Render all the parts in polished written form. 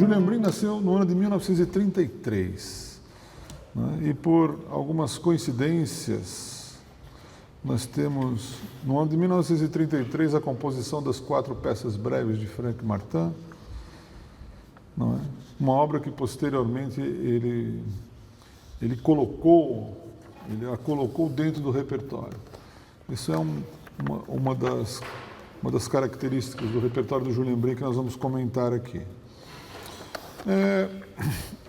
Julian Brim nasceu no ano de 1933, né? E por algumas coincidências, nós temos, no ano de 1933, a composição das 4 peças breves de Frank Martin, não é? Uma obra que posteriormente ele a colocou dentro do repertório. Isso é uma das características do repertório do Julian Brim que nós vamos comentar aqui.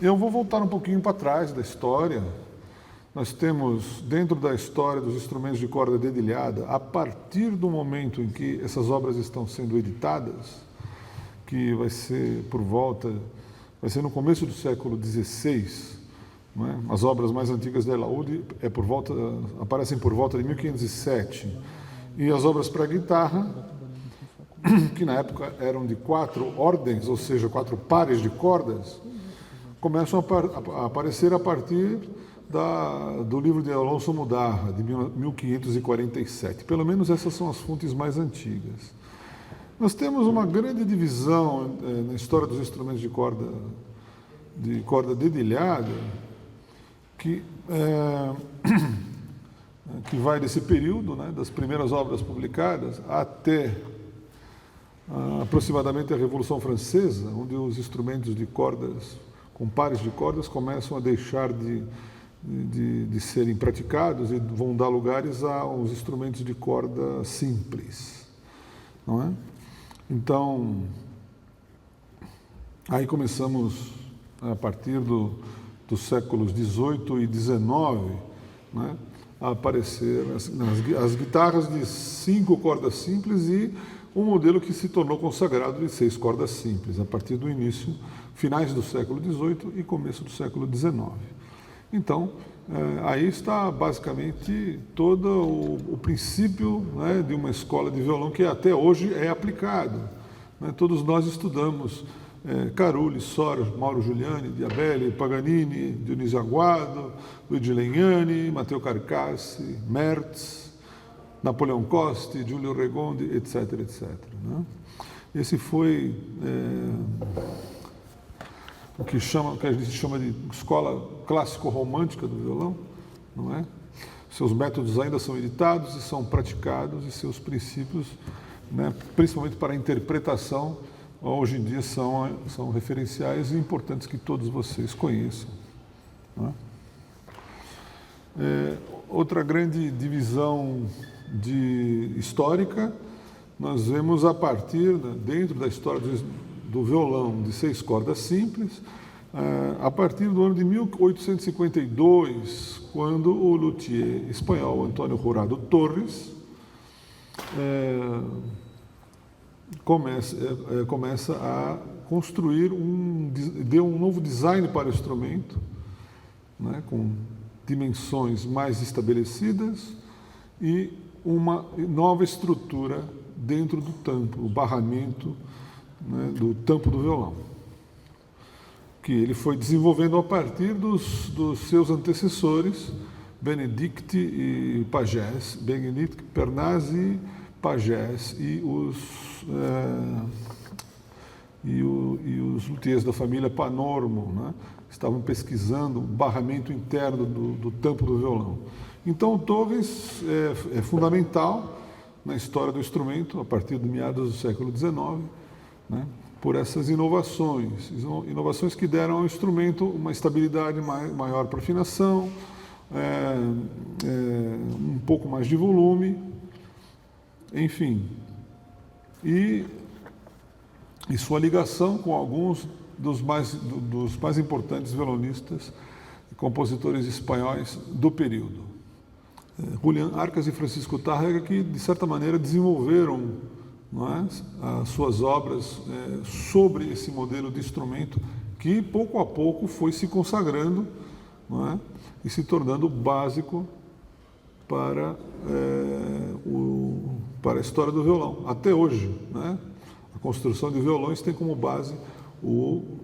Eu vou voltar um pouquinho para trás da história. Nós temos, dentro da história dos instrumentos de corda dedilhada, a partir do momento em que essas obras estão sendo editadas, que vai ser no começo do século XVI, não é? As obras mais antigas da Elaúde aparecem por volta de 1507, e as obras para guitarra, que na época eram de 4 ordens, ou seja, 4 pares de cordas, começam a aparecer a partir do livro de Alonso Mudarra, de 1547. Pelo menos essas são as fontes mais antigas. Nós temos uma grande divisão na história dos instrumentos de corda dedilhada, que vai desse período, né, das primeiras obras publicadas, até aproximadamente a Revolução Francesa, onde os instrumentos de cordas, com pares de cordas, começam a deixar de serem praticados e vão dar lugares aos instrumentos de corda simples, não é? Então, aí começamos, a partir dos séculos XVIII e XIX, né, a aparecer as guitarras de 5 cordas simples e um modelo que se tornou consagrado de 6 cordas simples, a partir do início, finais do século XVIII e começo do século XIX. Então, aí está basicamente todo o princípio, né, de uma escola de violão que até hoje é aplicado, né? Todos nós estudamos Carulli, Sor, Mauro Giuliani, Diabelli, Paganini, Dionísio Aguado, Luigi Legnani, Matteo Carcassi, Mertz, Napoleão Costi, Giulio Regondi, etc., etc., né? Esse foi o que a gente chama de escola clássico-romântica do violão, não é? Seus métodos ainda são editados e são praticados, e seus princípios, né, principalmente para a interpretação, hoje em dia são referenciais e importantes que todos vocês conheçam, não é? Outra grande divisão histórica, nós vemos a partir, né, dentro da história do violão de 6 cordas simples, a partir do ano de 1852, quando o luthier espanhol Antônio Jurado Torres começa a construir deu um novo design para o instrumento, né, com dimensões mais estabelecidas e uma nova estrutura dentro do tampo, o barramento, né, do tampo do violão, que ele foi desenvolvendo a partir dos seus antecessores, Benedict e Pagès, Benedict Pernazzi, Pagès e os luthiers da família Panormo, né, estavam pesquisando o barramento interno do tampo do violão. Então, o Torres é fundamental na história do instrumento, a partir de meados do século XIX, né, por essas inovações que deram ao instrumento uma estabilidade maior para afinação, um pouco mais de volume, enfim, e sua ligação com alguns dos mais importantes violonistas e compositores espanhóis do período. Julián Arcas e Francisco Tárrega, que de certa maneira desenvolveram, não é, as suas obras sobre esse modelo de instrumento que pouco a pouco foi se consagrando, não é, e se tornando básico para a história do violão, até hoje, né? A construção de violões tem como base o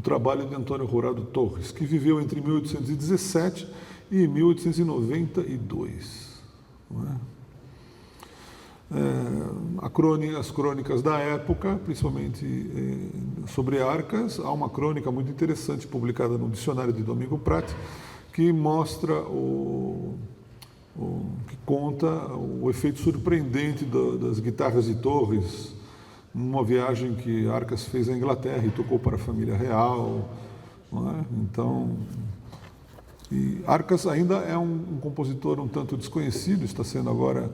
trabalho de Antônio Jurado Torres, que viveu entre 1817 e 1892. Não é? as crônicas da época, principalmente sobre arcas. Há uma crônica muito interessante publicada no dicionário de Domingo Prat, que mostra que conta o efeito surpreendente das guitarras de Torres numa viagem que Arcas fez à Inglaterra e tocou para a família real, não é? Então, Arcas ainda é um compositor um tanto desconhecido, está sendo agora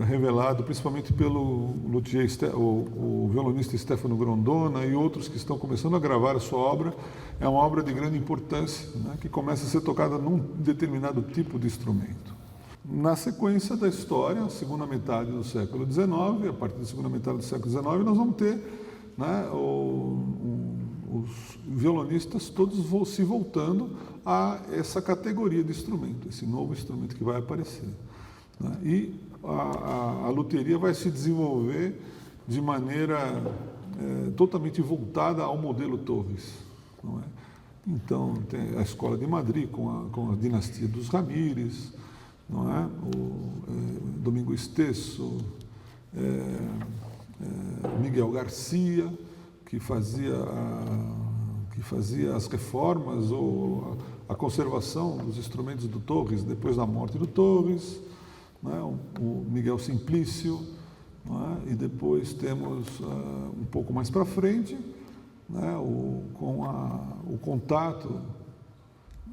revelado principalmente pelo luthier, o violonista Stefano Grondona e outros que estão começando a gravar a sua obra. É uma obra de grande importância, né, que começa a ser tocada num determinado tipo de instrumento. Na sequência da história, a segunda metade do século XIX, a partir da segunda metade do século XIX, nós vamos ter, né, os violonistas todos se voltando a essa categoria de instrumento, esse novo instrumento que vai aparecer, né? E a lutheria vai se desenvolver de maneira totalmente voltada ao modelo Torres, não é? Então, tem a escola de Madrid com a dinastia dos Ramírez, não é? Domingo Esteso, Miguel Garcia, que fazia as reformas ou a conservação dos instrumentos do Torres depois da morte do Torres, não é? O Miguel Simplício, não é? E depois temos um pouco mais para frente, né, com o contato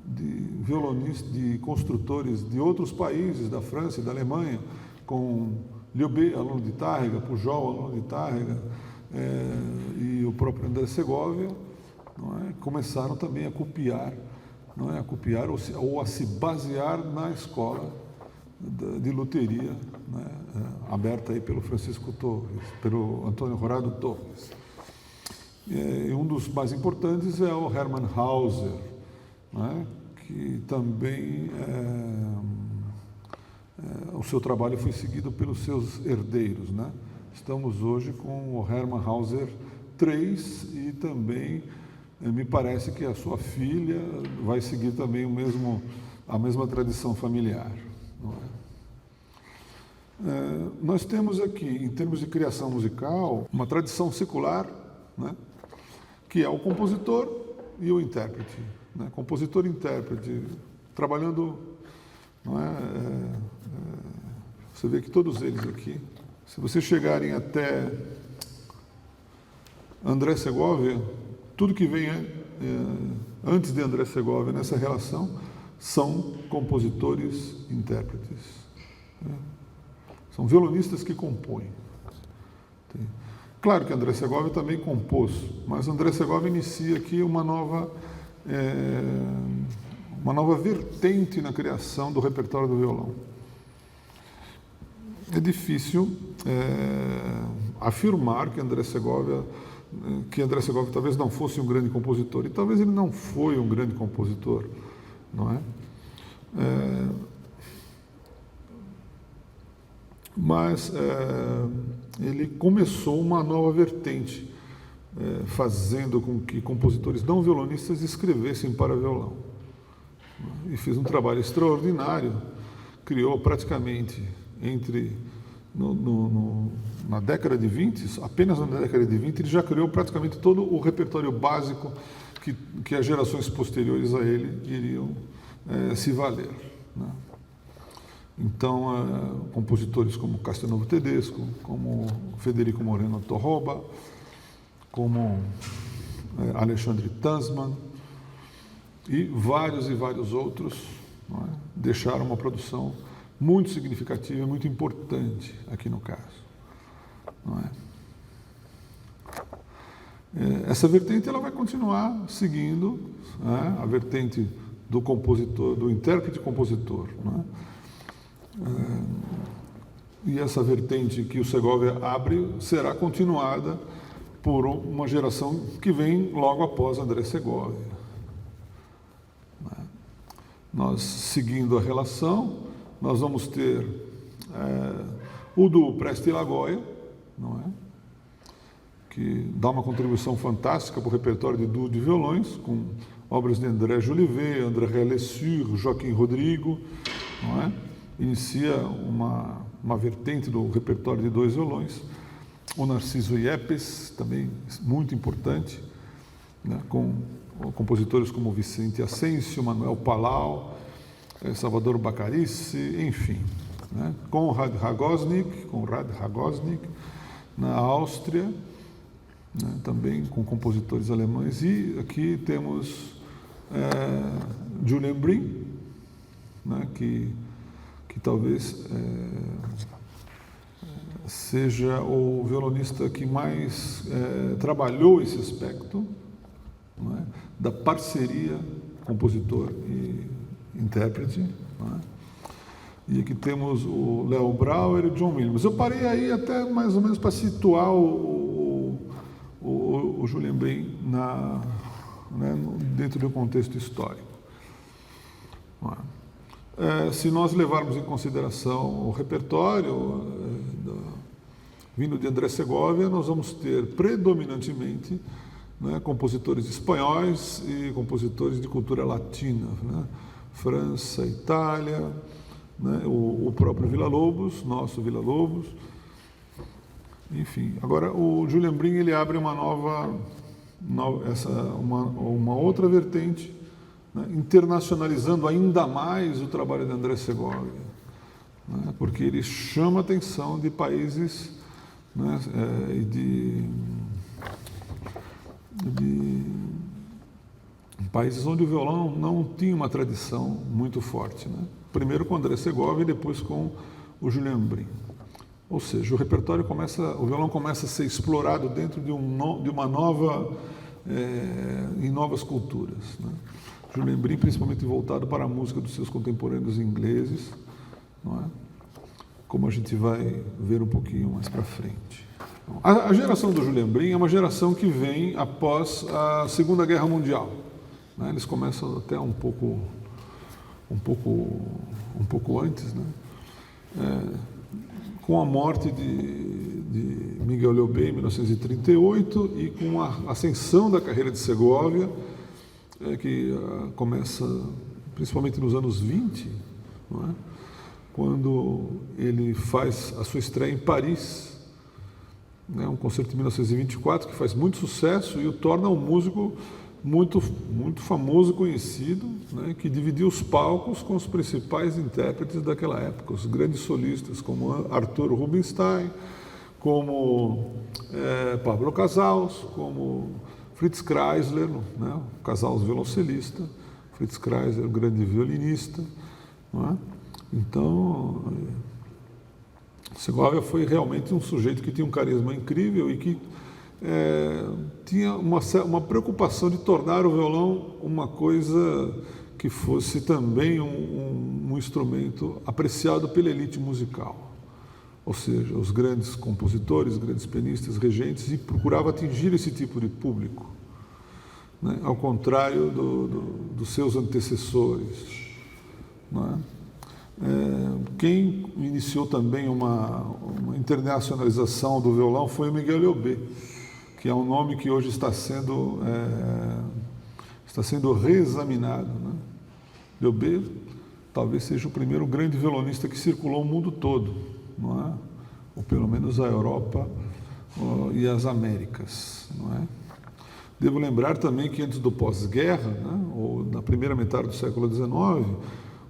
de violonistas, de construtores de outros países, da França e da Alemanha, com Liobé, aluno de Tárrega, Pujol, aluno de Tárrega, e o próprio André Segovia, não é? Começaram também a copiar, não é? A copiar ou a se basear na escola de lutheria, né, aberta aí pelo Francisco Torres, pelo Antônio Horado Torres. E um dos mais importantes é o Hermann Hauser, né, que também o seu trabalho foi seguido pelos seus herdeiros, né? Estamos hoje com o Hermann Hauser III e também me parece que a sua filha vai seguir também a mesma tradição familiar, não é? Nós temos aqui, em termos de criação musical, uma tradição secular, né, que é o compositor e o intérprete, né? Compositor e intérprete, trabalhando, não é? Você vê que todos eles aqui, se vocês chegarem até André Segovia, tudo que vem antes de André Segovia nessa relação são compositores e intérpretes, né? São violonistas que compõem. Claro que André Segovia também compôs, mas André Segovia inicia aqui uma nova vertente na criação do repertório do violão. É difícil afirmar que André Segovia talvez não fosse um grande compositor, e talvez ele não foi um grande compositor, não é? Mas ele começou uma nova vertente, fazendo com que compositores não violonistas escrevessem para violão. E fez um trabalho extraordinário, criou praticamente na década de 20, apenas na década de 20, ele já criou praticamente todo o repertório básico que as gerações posteriores a ele iriam se valer, né? Então, compositores como Castelnuovo Tedesco, como Federico Moreno Torroba, como Alexandre Tanzmann e vários outros, não é? Deixaram uma produção muito significativa e muito importante aqui no caso, não é? Essa vertente ela vai continuar seguindo, né, a vertente do compositor, do intérprete-compositor, né? E essa vertente que o Segovia abre será continuada por uma geração que vem logo após André Segovia. Nós, seguindo a relação, nós vamos ter o do Presti Lagoia, não é? Que dá uma contribuição fantástica para o repertório de duo de violões, com obras de André Jolivet, André Lessure, Joaquim Rodrigo, não é? inicia uma vertente do repertório de 2 violões, o Narciso Yepes, também muito importante, né, com compositores como Vicente Ascencio, Manuel Palau, Salvador Bacarice, enfim, né, Konrad Ragosnik, na Áustria, né, também com compositores alemães, e aqui temos Julian Brim, né, que talvez seja o violonista que mais trabalhou esse aspecto, não é, da parceria compositor e intérprete. Não é? E aqui temos o Léo Brauer e o John Williams. Eu parei aí até mais ou menos para situar o Julian Brim né, dentro do contexto histórico. Não é? Se nós levarmos em consideração o repertório vindo de André Segovia, nós vamos ter predominantemente, né, compositores espanhóis e compositores de cultura latina, né? França, Itália, né? o próprio Villa-Lobos, nosso Villa-Lobos, enfim. Agora, o Julian Brim, ele abre uma outra vertente, né, internacionalizando ainda mais o trabalho de André Segovia, né, porque ele chama a atenção de países, né, de países onde o violão não tinha uma tradição muito forte, né? Primeiro com André Segovia e depois com o Julian Brim. Ou seja, o violão começa a ser explorado dentro de uma nova, em novas culturas, né? Julian Brim, principalmente voltado para a música dos seus contemporâneos ingleses, não é? Como a gente vai ver um pouquinho mais para frente. A geração do Julian Brim é uma geração que vem após a Segunda Guerra Mundial, né? Eles começam até um pouco antes, né? Com a morte de Miguel Leobé em 1938 e com a ascensão da carreira de Segovia, que começa principalmente nos anos 20, não é? Quando ele faz a sua estreia em Paris, né? Um concerto de 1924 que faz muito sucesso e o torna um músico muito famoso e conhecido, né, que dividiu os palcos com os principais intérpretes daquela época, os grandes solistas como Arthur Rubinstein, como Pablo Casals, como Fritz Kreisler, né, o Casals violoncelista, Fritz Kreisler, o grande violinista. Não é? Então, Segovia foi realmente um sujeito que tinha um carisma incrível e que tinha uma preocupação de tornar o violão uma coisa que fosse também um instrumento apreciado pela elite musical, ou seja, os grandes compositores, grandes pianistas, regentes, e procurava atingir esse tipo de público, né? Ao contrário dos seus antecessores, não é? Quem iniciou também uma internacionalização do violão foi o Miguel Leobé, que é um nome que hoje está sendo reexaminado, né? Leobé talvez seja o primeiro grande violonista que circulou o mundo todo, não é? Ou pelo menos a Europa e as Américas, não é? Devo lembrar também que antes do pós-guerra, né, ou na primeira metade do século XIX,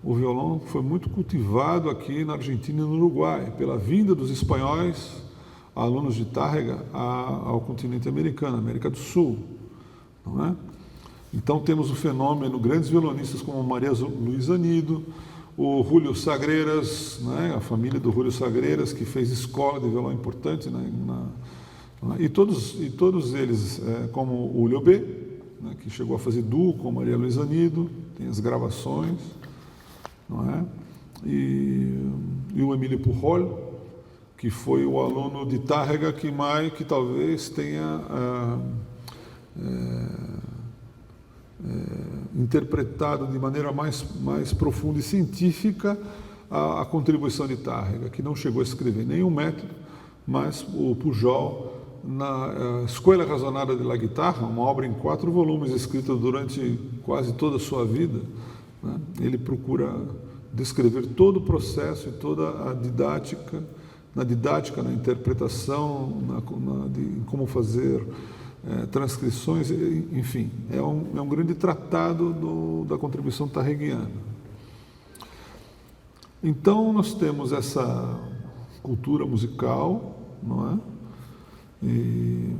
o violão foi muito cultivado aqui na Argentina e no Uruguai, pela vinda dos espanhóis, alunos de Tárrega, ao continente americano, América do Sul, não é? Então temos o fenômeno, grandes violonistas como Maria Luísa Nido, o Júlio Sagreiras, né, a família do Júlio Sagreiras, que fez escola de violão importante, né, e todos eles, como o Leobé, né, que chegou a fazer duo com Maria Luísa Nido, tem as gravações, não é? E o Emílio Pujol, que foi o aluno de Tárrega que talvez tenha interpretado de maneira mais profunda e científica a contribuição de Tárrega, que não chegou a escrever nenhum método, mas o Pujol, na Escola Razonada de la Guitarra, uma obra em 4 volumes escrita durante quase toda a sua vida, né, ele procura descrever todo o processo e toda a didática, na interpretação, de como fazer transcrições, enfim, é um grande tratado da contribuição tarreguiana. Então, nós temos essa cultura musical, não é? E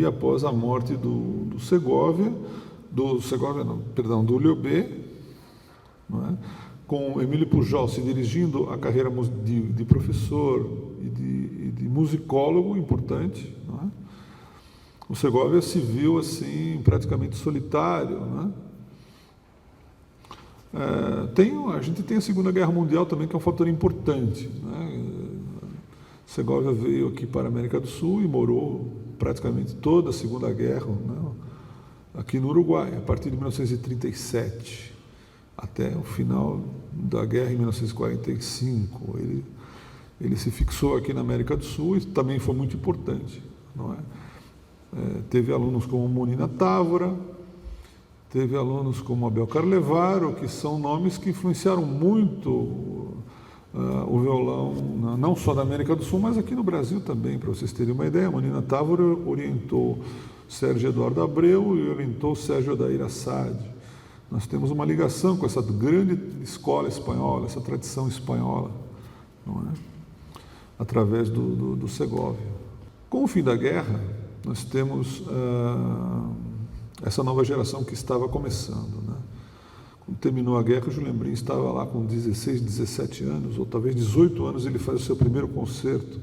após a morte do Liobé, não é? Com Emílio Pujol se dirigindo à carreira de professor e de musicólogo importante, não é? O Segovia se viu assim praticamente solitário, não é? A gente tem a Segunda Guerra Mundial também, que é um fator importante, né? Segovia veio aqui para a América do Sul e morou praticamente toda a Segunda Guerra, né? Aqui no Uruguai, a partir de 1937, até o final da guerra em 1945. Ele se fixou aqui na América do Sul e também foi muito importante, não é? Teve alunos como Monina Távora, teve alunos como Abel Carlevaro, que são nomes que influenciaram muito o violão, não só da América do Sul, mas aqui no Brasil também, para vocês terem uma ideia. Monina Távora orientou Sérgio Eduardo Abreu e orientou Sérgio Odair Assad. Nós temos uma ligação com essa grande escola espanhola, essa tradição espanhola, não é? Através do Segovia. Com o fim da guerra, nós temos essa nova geração que estava começando, né? Quando terminou a guerra, o Julian Brim estava lá com 16, 17 anos, ou talvez 18 anos, ele faz o seu primeiro concerto,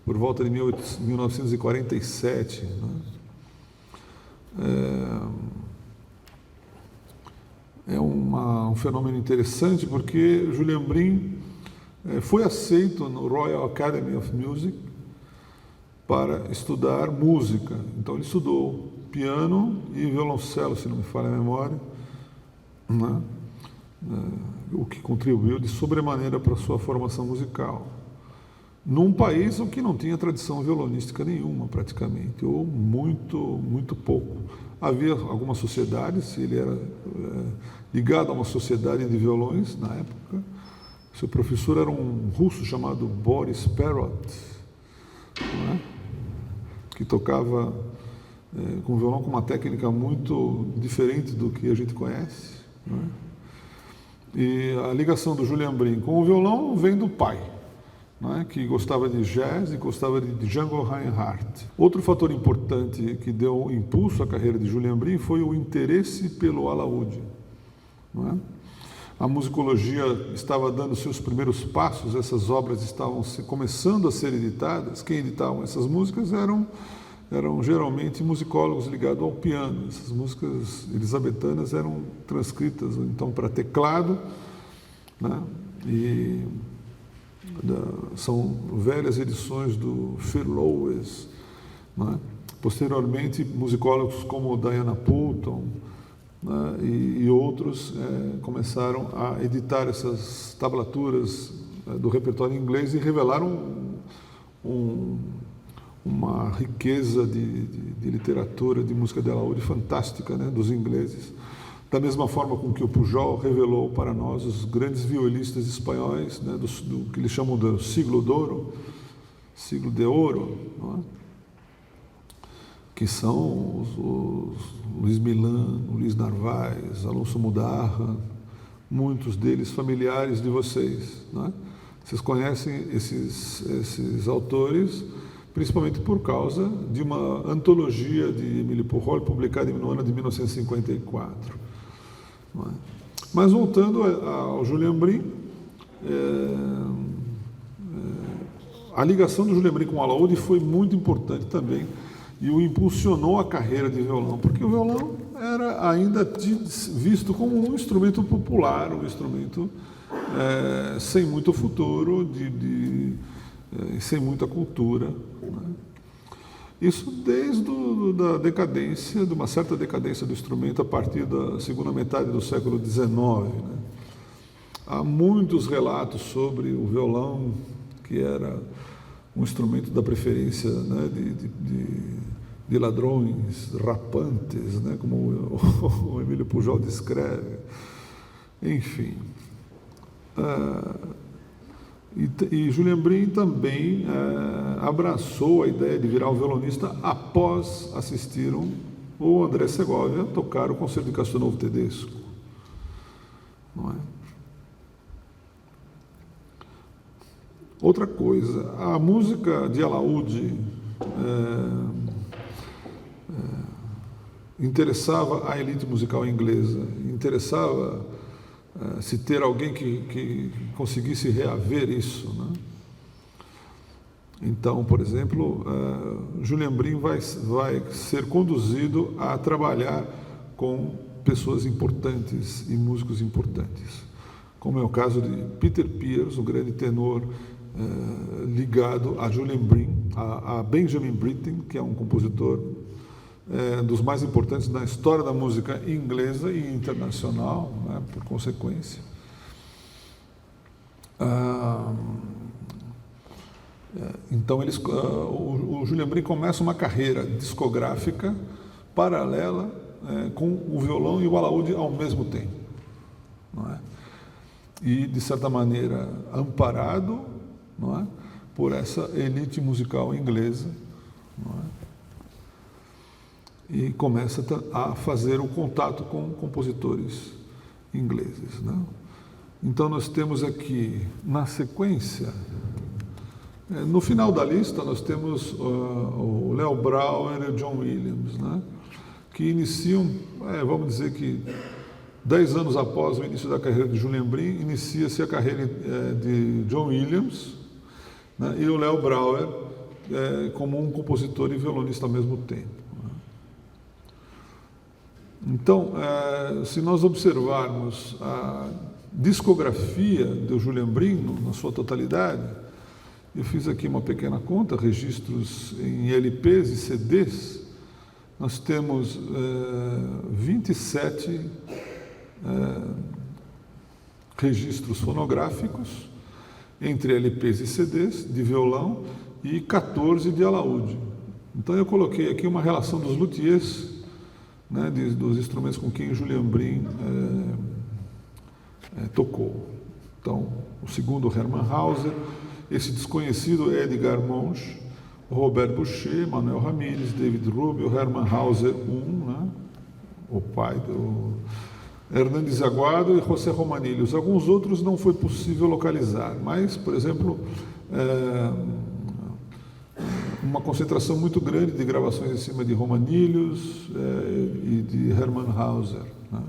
por volta de 1947. Né? É um fenômeno interessante, porque Julian Brim foi aceito no Royal Academy of Music para estudar música. Então ele estudou piano e violoncelo, se não me falha a memória, né? O que contribuiu de sobremaneira para a sua formação musical. Num país que não tinha tradição violonística nenhuma, praticamente, ou muito pouco. Havia algumas sociedades, ele era ligado a uma sociedade de violões na época. Seu professor era um russo chamado Boris Perot, não é? Que tocava com violão com uma técnica muito diferente do que a gente conhece, não é? E a ligação do Julian Brim com o violão vem do pai, não é? Que gostava de jazz e gostava de Django Reinhardt. Outro fator importante que deu impulso à carreira de Julian Brim foi o interesse pelo alaúde, não é? A musicologia estava dando seus primeiros passos, essas obras estavam começando a ser editadas. Quem editavam essas músicas eram geralmente musicólogos ligados ao piano. Essas músicas elisabetanas eram transcritas então para teclado, né? E são velhas edições do Phil Lowes, né? Posteriormente, musicólogos como Diana Poulton, né, e outros começaram a editar essas tablaturas do repertório inglês e revelaram uma riqueza de literatura, de música de alaúde fantástica, né, dos ingleses. Da mesma forma com que o Pujol revelou para nós os grandes violinistas espanhóis, né, do que eles chamam de siglo de ouro, não é? Que são os Luiz Milan, Luiz Narvaez, Alonso Mudarra, muitos deles familiares de vocês, não é? Vocês conhecem esses autores, principalmente por causa de uma antologia de Emílio Pujol, publicada no ano de 1954. Não é? Mas voltando ao Julian Brim, a ligação do Julian Brim com o alaúde foi muito importante também e o impulsionou a carreira de violão, porque o violão era ainda visto como um instrumento popular, um instrumento sem muito futuro, sem muita cultura, né? Isso desde da decadência, de uma certa decadência do instrumento a partir da segunda metade do século XIX, né? Há muitos relatos sobre o violão, que era um instrumento da preferência, né, de ladrões rapantes, né, como o Emílio Pujol descreve. Enfim, E Julian Brim também abraçou a ideia de virar o violonista após assistir o André Segovia tocar o Concerto de Castelnuovo Tedesco. Não é? Outra coisa, a música de alaúde interessava a elite musical inglesa, interessava se ter alguém que conseguisse reaver isso, né? Então, por exemplo, Julian Brim vai ser conduzido a trabalhar com pessoas importantes e músicos importantes, como é o caso de Peter Pears, o grande tenor ligado a Julian Brim, a Benjamin Britten, que é um compositor dos mais importantes na história da música inglesa e internacional, né, por consequência. Então, o Julian Brim começa uma carreira discográfica paralela com o violão e o alaúde ao mesmo tempo, não é? E, de certa maneira, amparado, não é, por essa elite musical inglesa, não é? E começa a fazer o contato com compositores ingleses, né? Então, nós temos aqui, na sequência, no final da lista, nós temos o Léo Brouwer e o John Williams, né, que iniciam, vamos dizer que 10 anos após o início da carreira de Julian Brim, inicia-se a carreira de John Williams, né, e o Léo Brouwer como um compositor e violonista ao mesmo tempo. Né. Então, se nós observarmos a discografia do Julian Brim na sua totalidade, eu fiz aqui uma pequena conta, registros em LPs e CDs, nós temos 27 registros fonográficos, entre LPs e CDs, de violão, e 14 de alaúde. Então eu coloquei aqui uma relação dos luthiers, né, dos instrumentos com quem Julian Brim tocou. Então, o segundo, Hermann Hauser, esse desconhecido Edgar Monge, Robert Boucher, Manuel Ramírez, David Rubio, Hermann Hauser I, né, o pai do Hernandes Aguado e José Romanilhos. Alguns outros não foi possível localizar, mas, por exemplo, uma concentração muito grande de gravações em cima de Romanilhos e de Hermann Hauser, né.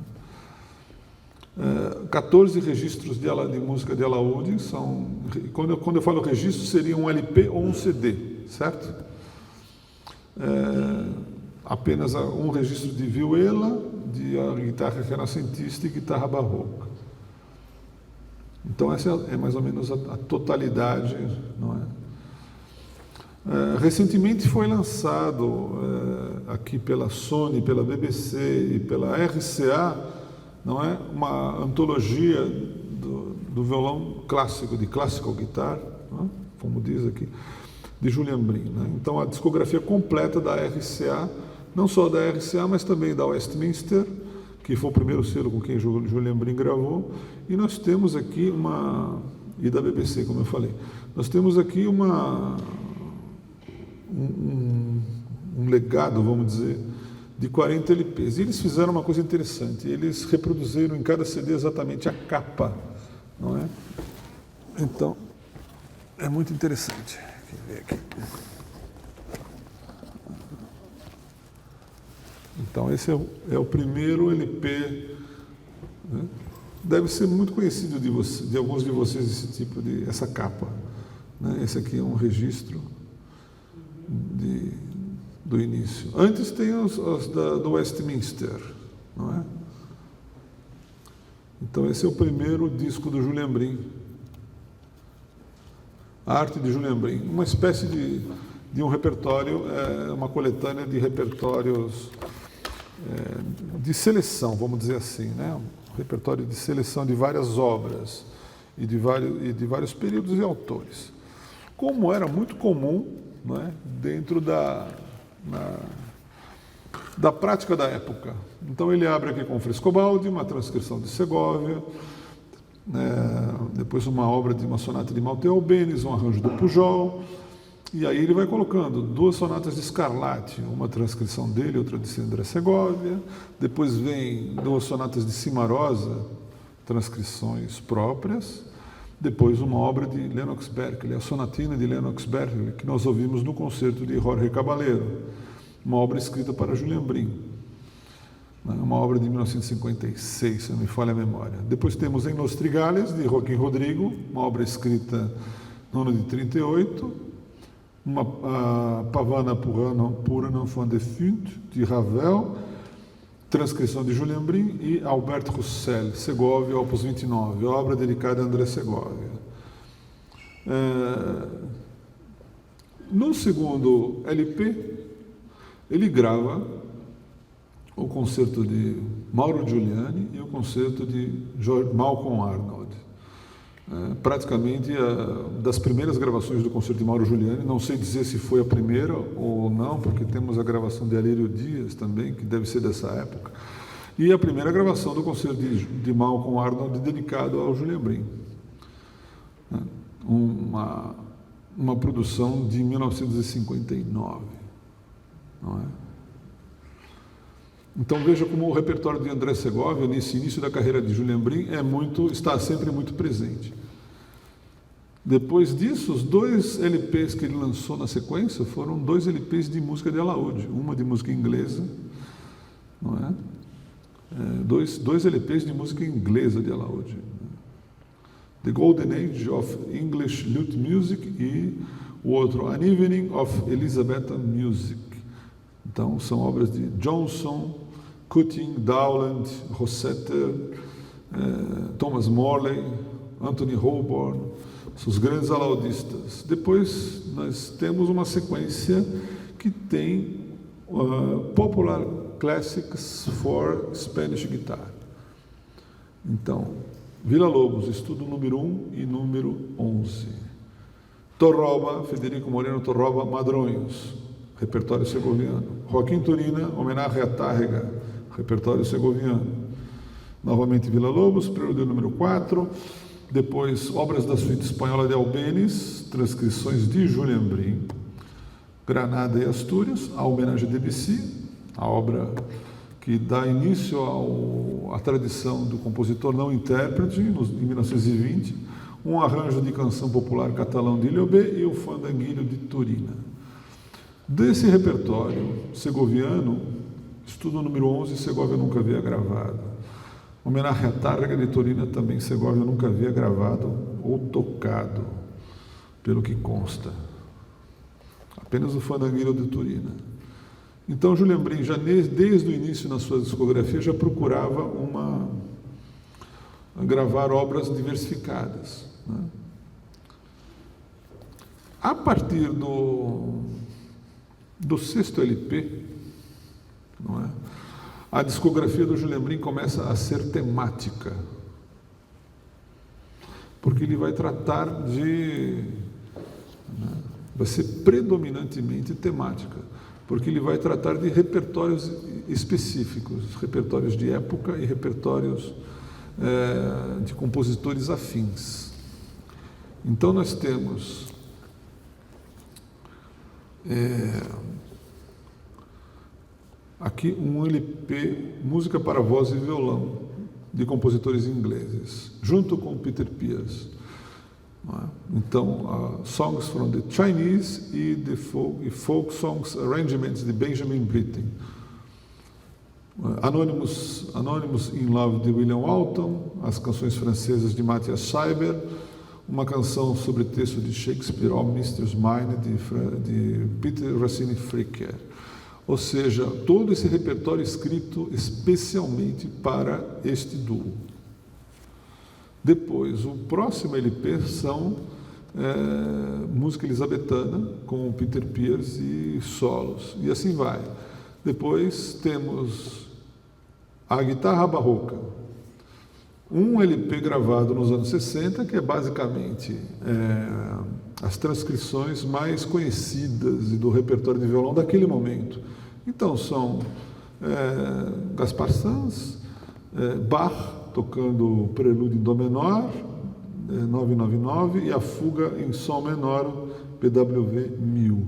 14 registros de música de alaúde, quando eu falo registro, seria um LP ou um CD, certo? Apenas um registro de vihuela, de guitarra renascentista e guitarra barroca. Então essa é mais ou menos a totalidade, não é? Recentemente foi lançado aqui pela Sony, pela BBC e pela RCA, não é, uma antologia do violão clássico, de classical guitar, não é? Como diz aqui, de Julian Brim, né? Então a discografia completa da RCA, não só da RCA, mas também da Westminster, que foi o primeiro selo com quem Julian Brim gravou, e nós temos aqui e da BBC, como eu falei, nós temos aqui um legado, vamos dizer, de 40 LPs. E eles fizeram uma coisa interessante, eles reproduziram em cada CD exatamente a capa, não é? Então, é muito interessante. Deixa eu ver aqui. Então, esse é o primeiro LP, né? Deve ser muito conhecido de alguns de vocês essa capa, né? Esse aqui é um registro do início. Antes tem os do Westminster, não é? Então esse é o primeiro disco do Julian Brim. A arte de Julian Brim, uma espécie de um repertório, uma coletânea de repertórios de seleção, vamos dizer assim, né? Um repertório de seleção de várias obras e de vários períodos e autores. Como era muito comum, não é? Dentro da prática da época. Então ele abre aqui com Frescobaldi, uma transcrição de Segovia, depois uma sonata de Matteo Albéniz, um arranjo do Pujol, e aí ele vai colocando 2 sonatas de Scarlatti, uma transcrição dele, outra de André Segovia, depois vem 2 sonatas de Cimarosa, transcrições próprias, depois uma obra de Lennox Berkeley, a Sonatina de Lennox Berkeley, que nós ouvimos no concerto de Jorge Caballero, uma obra escrita para Julian Brim, uma obra de 1956, se não me falha a memória. Depois temos Em Los Trigales, de Joaquim Rodrigo, uma obra escrita no ano de 38, uma Pavana pour un enfant de Funt, de Ravel, transcrição de Julian Brim, e Albert Roussel, Segovia, Opus 29, obra dedicada a André Segovia. No segundo LP, ele grava o concerto de Mauro Giuliani e o concerto de Malcolm Arnold. Praticamente das primeiras gravações do concerto de Mauro Giuliani, não sei dizer se foi a primeira ou não, porque temos a gravação de Alírio Dias também, que deve ser dessa época, e a primeira gravação do concerto de Malcolm Arnold dedicado ao Julian Brim. Uma produção de 1959, não é? Então veja como o repertório de André Segovia, nesse início da carreira de Julian Brim, está sempre muito presente. Depois disso, os 2 LPs que ele lançou na sequência foram 2 LPs de música de alaúde, uma de música inglesa, não é? Dois LPs de música inglesa de alaúde. The Golden Age of English Lute Music e o outro, An Evening of Elizabethan Music. Então, são obras de Johnson, Cutting, Dowland, Rossetter, Thomas Morley, Anthony Holborn, os grandes alaudistas. Depois, nós temos uma sequência que tem Popular Classics for Spanish Guitar. Então, Villa-Lobos, estudo número 1 e número 11. Torroba, Federico Moreno Torroba, Madronhos, repertório segoviano. Joaquim Turina, Homenagem a Tárrega, repertório segoviano. Novamente Villa-Lobos, prelúdio número 4. Depois, obras da suíte espanhola de Albéniz, transcrições de Julian Brim. Granada e Astúrias, a homenagem a Debussy, a obra que dá início à tradição do compositor não intérprete, em 1920, um arranjo de canção popular catalão de Ilhobé e o fandanguilho de Turina. Desse repertório segoviano, estudo número 11, Segovia nunca havia gravado. Homenagem à Tárrega de Turina, também Segovia nunca havia gravado ou tocado, pelo que consta. Apenas o fandanguilho de Turina. Então, Julian Brim, já desde o início na sua discografia, já procurava gravar obras diversificadas, né? A partir do 6º LP, não é? A discografia do Julian Brim começa a ser temática, porque ele vai tratar vai ser predominantemente temática, porque ele vai tratar de repertórios específicos, repertórios de época e repertórios de compositores afins. Então nós temos aqui um LP, música para voz e violão, de compositores ingleses, junto com Peter Pears. Então, Songs from the Chinese e Folk Songs Arrangements de Benjamin Britten. Anonymous in Love de William Walton, as canções francesas de Matthias Scheiber, uma canção sobre texto de Shakespeare, All Mistress Mine, de Peter Racine Fricker. Ou seja, todo esse repertório escrito especialmente para este duo. Depois, o próximo LP são música elisabetana, com Peter Pears e solos, e assim vai. Depois temos a guitarra barroca, um LP gravado nos anos 60, que é basicamente as transcrições mais conhecidas do repertório de violão daquele momento. Então, são Gaspar Sanz, Bach, tocando o prelúdio em Dó menor, 999, e a fuga em Sol menor, PWV 1000.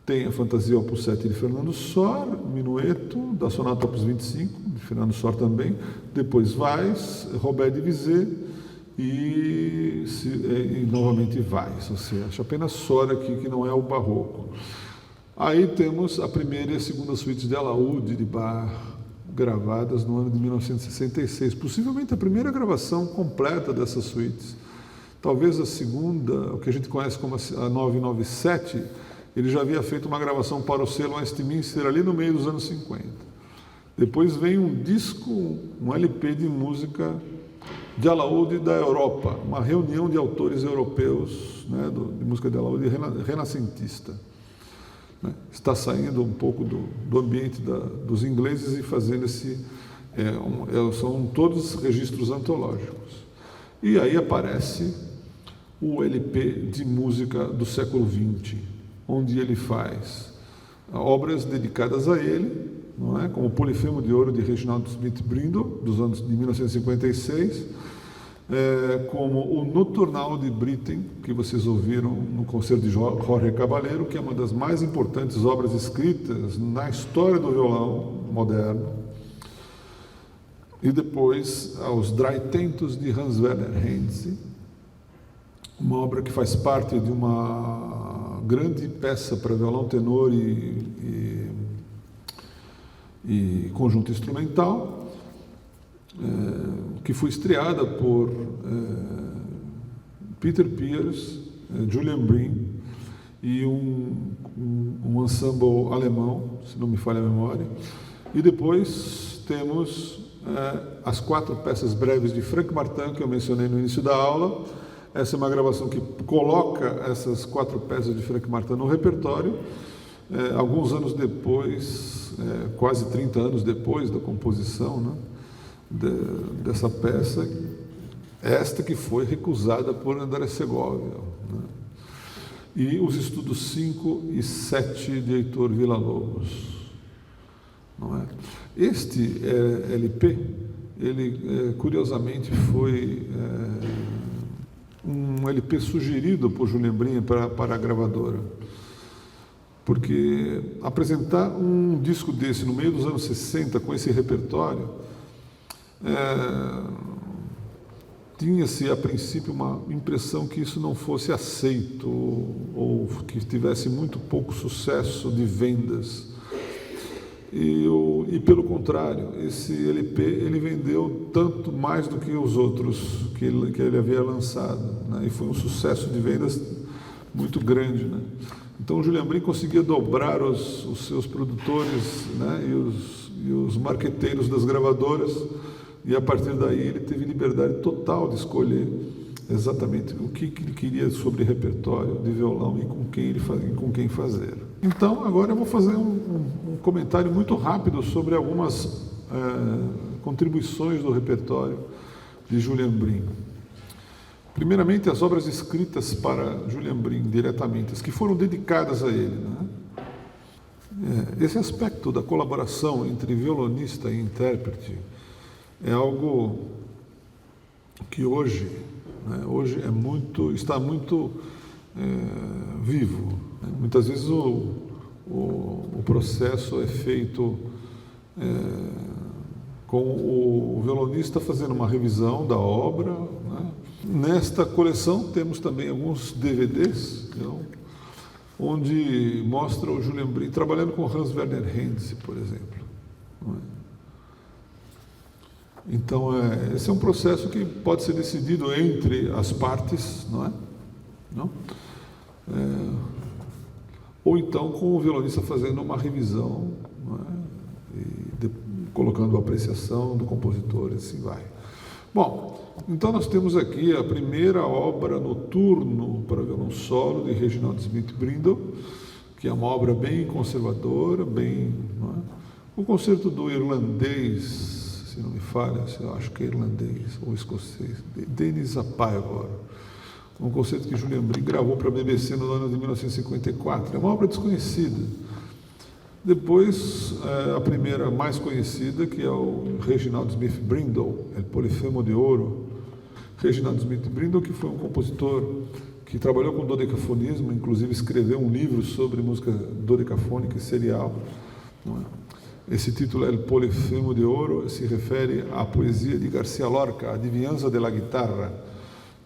Tem a Fantasia Opus 7 de Fernando Sor, Minueto, da Sonata Opus 25, de Fernando Sor também, depois Weiss, Robert de Bizet e novamente Weiss, ou seja, acho apenas Sor aqui que não é o barroco. Aí temos a primeira e a segunda suítes de Alaúde de Bach, gravadas no ano de 1966. Possivelmente a primeira gravação completa dessas suítes. Talvez a segunda, o que a gente conhece como a 997, ele já havia feito uma gravação para o selo Westminster ali no meio dos anos 50. Depois vem um disco, um LP de música de Alaúde da Europa, uma reunião de autores europeus, né, de música de Alaúde renascentista. Está saindo um pouco do ambiente dos ingleses e fazendo são todos registros antológicos. E aí aparece o LP de música do século XX, onde ele faz obras dedicadas a ele, não é? Como o Polifemo de Ouro de Reginald Smith Brindle, dos anos de 1956, como o Noturnal de Britten, que vocês ouviram no concerto de Jorge Caballero, que é uma das mais importantes obras escritas na história do violão moderno. E depois aos Dreitentos de Hans Werner Henze, uma obra que faz parte de uma grande peça para violão tenor e conjunto instrumental, que foi estreada por Peter Pierce, Julian Brim e um ensemble alemão, se não me falha a memória. E depois temos as 4 peças breves de Frank Martin, que eu mencionei no início da aula. Essa é uma gravação que coloca essas 4 peças de Frank Martin no repertório. Alguns anos depois, quase 30 anos depois da composição, né, dessa peça, esta que foi recusada por André Segovia, né? E os estudos 5 e 7 de Heitor Villa-Lobos, não é? Este LP, ele curiosamente foi um LP sugerido por Julien Brim para a gravadora, porque apresentar um disco desse no meio dos anos 60 com esse repertório, tinha-se a princípio uma impressão que isso não fosse aceito ou que tivesse muito pouco sucesso de vendas. E pelo contrário, esse LP ele vendeu tanto mais do que os outros que ele havia lançado, né? E foi um sucesso de vendas muito grande, né? Então o Julien Brim conseguia dobrar os seus produtores, né, e os marqueteiros das gravadoras, e a partir daí ele teve liberdade total de escolher exatamente o que ele queria sobre repertório de violão e com quem fazer. Então agora eu vou fazer um comentário muito rápido sobre algumas contribuições do repertório de Julien Brim. Primeiramente, as obras escritas para Julien Brim diretamente, as que foram dedicadas a ele, né? Esse aspecto da colaboração entre violonista e intérprete é algo que hoje está muito vivo, né? Muitas vezes o processo é feito com o violonista fazendo uma revisão da obra, né? Nesta coleção temos também alguns DVDs, então, onde mostra o Julien Brim trabalhando com Hans Werner Henze, por exemplo, não é? Então, esse é um processo que pode ser decidido entre as partes, não é? Não? Ou então com o violonista fazendo uma revisão, não é? E colocando a apreciação do compositor, e assim vai. Bom, então nós temos aqui a primeira obra Noturno para violão solo de Reginald Smith Brindle, que é uma obra bem conservadora, bem, não é? O concerto do irlandês, se não me falha, eu acho que é irlandês ou escocês, de Denis Apivor, um concerto que Julien Brim gravou para a BBC no ano de 1954. É uma obra desconhecida, Depois, a primeira mais conhecida, que é o Reginald Smith Brindle, El Polifemo de Ouro. Reginald Smith Brindle, que foi um compositor que trabalhou com dodecafonismo, inclusive escreveu um livro sobre música dodecafônica e serial. Não é? Esse título, El Polifemo de Ouro, se refere à poesia de García Lorca, Adivinanza de la Guitarra.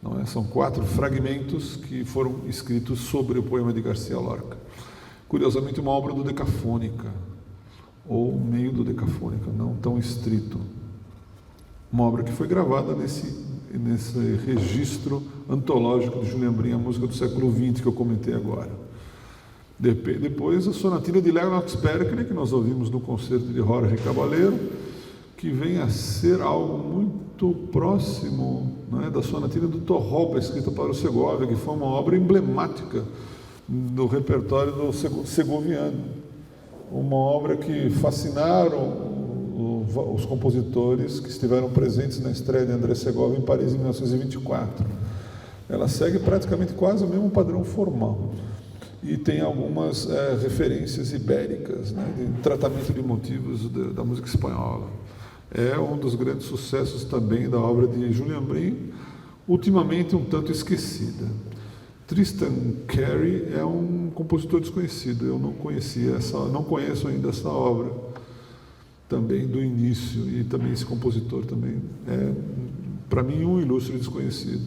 Não é? São 4 fragmentos que foram escritos sobre o poema de García Lorca. Curiosamente, uma obra dodecafônica, ou meio dodecafônica, não tão estrito. Uma obra que foi gravada nesse registro antológico de Julian Brim, a música do século XX que eu comentei agora. Depois, a sonatina de Leonard Sperkle, que nós ouvimos no concerto de Jorge Caballero, que vem a ser algo muito próximo, né, da sonatina do Torropa, escrita para o Segovia, que foi uma obra emblemática do repertório do segoviano. Uma obra que fascinaram os compositores que estiveram presentes na estreia de André Segovia em Paris em 1924. Ela segue praticamente quase o mesmo padrão formal e tem algumas referências ibéricas, né, de tratamento de motivos da música espanhola. É um dos grandes sucessos também da obra de Julian Brim, ultimamente um tanto esquecida. Tristan Carey é um compositor desconhecido, eu não conheço ainda essa obra também do início, e também esse compositor também é, para mim, um ilustre desconhecido.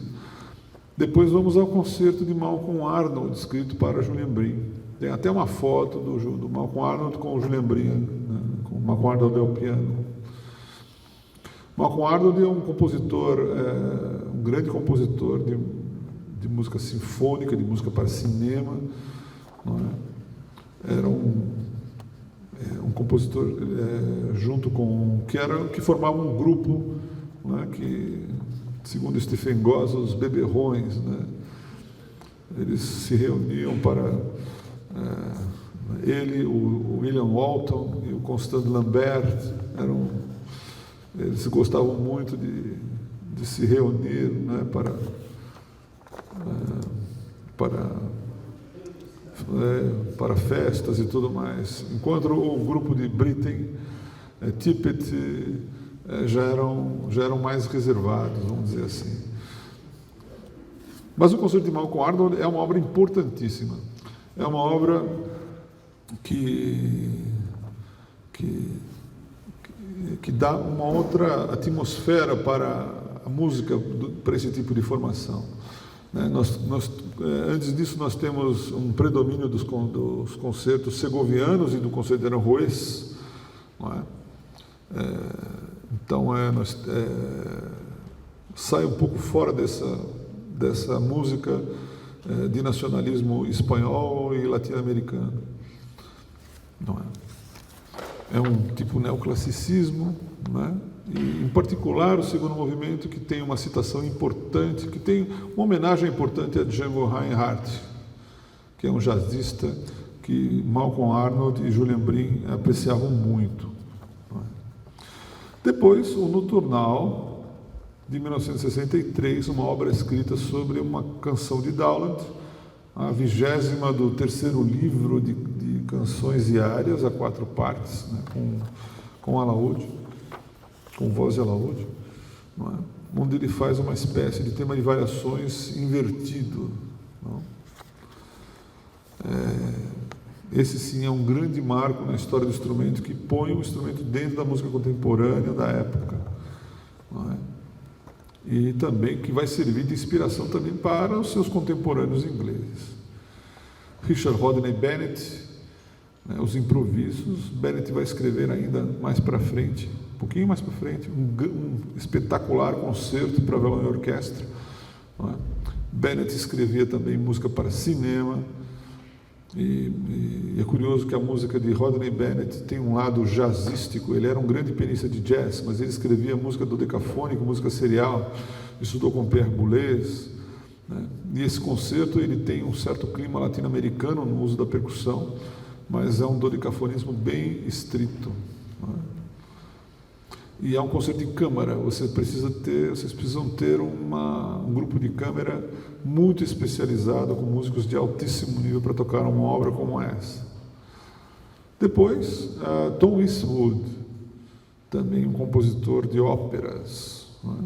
Depois vamos ao concerto de Malcolm Arnold, escrito para Julian Brim. Tem até uma foto do Malcolm Arnold com o Julian Brim, né, com o Malcolm Arnold ao piano. Malcolm Arnold é um compositor, um grande compositor de música sinfônica, de música para cinema, não é? Era um compositor junto com que formava um grupo, né, que, segundo Stephen Goss, os beberrões, né, eles se reuniam para ele, o William Walton e o Constant Lambert eles gostavam muito de se reunir, né, para festas e tudo mais, enquanto o grupo de Britten, Tippett, já eram mais reservados, vamos dizer assim. Mas o concerto de Malcolm Arnold é uma obra importantíssima, é uma obra que dá uma outra atmosfera para a música, para esse tipo de formação. Antes disso, nós temos um predomínio dos concertos segovianos e do concerto de Aranjuez, não é? Então, sai um pouco fora dessa música de nacionalismo espanhol e latino-americano, não é? É um tipo neoclassicismo, né? E, em particular, o segundo movimento, que tem uma citação importante, que tem uma homenagem importante a Django Reinhardt, que é um jazzista que Malcolm Arnold e Julian Brim apreciavam muito. Depois, o Nocturnal, de 1963, uma obra escrita sobre uma canção de Dowland, a 20ª do 3º livro de canções diárias, a 4 partes, né, com alaúde, com voz de alaúde, não é? Onde ele faz uma espécie de tema de variações invertido. Não? Esse sim é um grande marco na história do instrumento, que põe o instrumento dentro da música contemporânea da época, não é? E também que vai servir de inspiração também para os seus contemporâneos ingleses. Richard Rodney Bennett, né, os improvisos. Bennett vai escrever ainda mais para frente, um pouquinho mais para frente, um espetacular concerto para violão e orquestra. Não é? Bennett escrevia também música para cinema. E é curioso que a música de Rodney Bennett tem um lado jazzístico. Ele era um grande pianista de jazz, mas ele escrevia música dodecafônica, música serial, estudou com Pierre Boulez, né? E esse concerto ele tem um certo clima latino-americano no uso da percussão, mas é um dodecafonismo bem estrito, né? E é um concerto de câmara. Vocês precisam ter um grupo de câmara muito especializado, com músicos de altíssimo nível para tocar uma obra como essa. Depois, Tom Eastwood, também um compositor de óperas, né?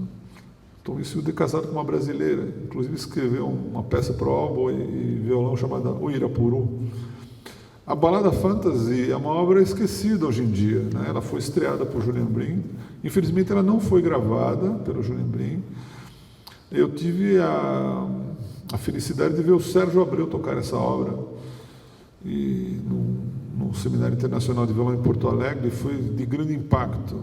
Tom Eastwood é casado com uma brasileira, inclusive escreveu uma peça para oboe e violão chamada O Irapuru. A Balada Fantasy é uma obra esquecida hoje em dia, né? Ela foi estreada por Julian Brim, infelizmente ela não foi gravada pelo Julian Brim. Eu tive a felicidade de ver o Sérgio Abreu tocar essa obra e no Seminário Internacional de Violão em Porto Alegre, foi de grande impacto.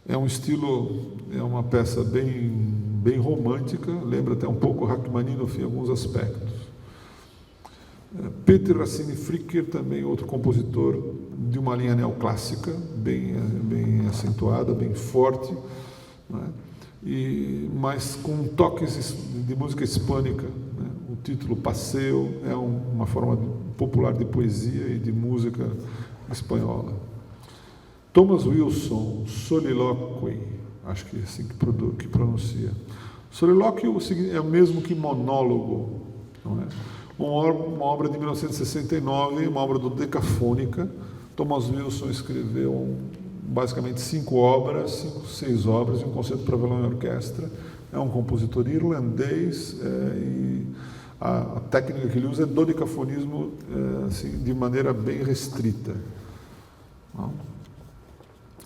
É um estilo, é uma peça bem romântica, lembra até um pouco Rachmaninoff em alguns aspectos. Peter Racine-Fricker, também outro compositor de uma linha neoclássica, bem acentuada, bem forte, né? Mas com toques de música hispânica, né? O título Passeio é uma forma popular de poesia e de música espanhola. Thomas Wilson, Soliloquy, acho que é assim que pronuncia. Soliloquy é o mesmo que monólogo, não é? Uma obra de 1969, uma obra dodecafônica. Thomas Wilson escreveu basicamente 6 obras e um concerto para violão e orquestra. É um compositor irlandês e a técnica que ele usa é dodecafonismo assim, de maneira bem restrita.